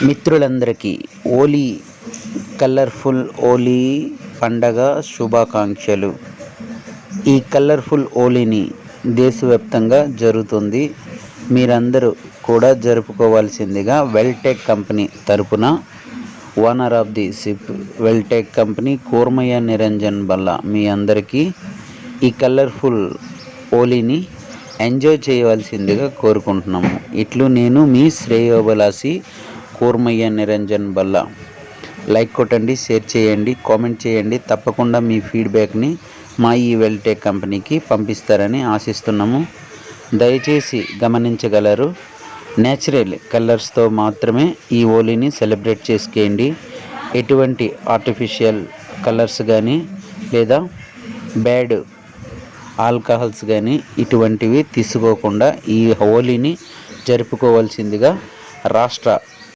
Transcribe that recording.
మిత్రులందరికీ హోలీ కలర్ఫుల్ హోలీ పండగ శుభాకాంక్షలు. ఈ కలర్ఫుల్ హోలీని దేశవ్యాప్తంగా జరుగుతుంది. మీరందరూ కూడా జరుపుకోవాల్సిందిగా వెల్టెక్ కంపెనీ తరపున owner of the ship Vel Tech company Kurmaiah Niranjan బల్ల మీ అందరికీ ఈ కలర్ఫుల్ హోలీని ఎంజాయ్ చేయవలసిందిగా కోరుకుంటున్నాము. ఇట్లు నేను మీ శ్రేయోభిలాషి కూర్మయ్య నిరంజన్ బల్ల. లైక్ కొట్టండి, షేర్ చేయండి, కామెంట్ చేయండి. తప్పకుండా మీ ఫీడ్బ్యాక్ని మా ఈ వెల్టెక్ కంపెనీకి పంపిస్తారని ఆశిస్తున్నాము. దయచేసి గమనించగలరు, న్యాచురల్ కలర్స్తో మాత్రమే ఈ హోలీని సెలబ్రేట్ చేసుకోండి. ఎటువంటి ఆర్టిఫిషియల్ కలర్స్ కానీ లేదా బ్యాడ్ ఆల్కహాల్స్ కానీ ఇటువంటివి తీసుకోకుండా ఈ హోలీని జరుపుకోవాల్సిందిగా రాష్ట్ర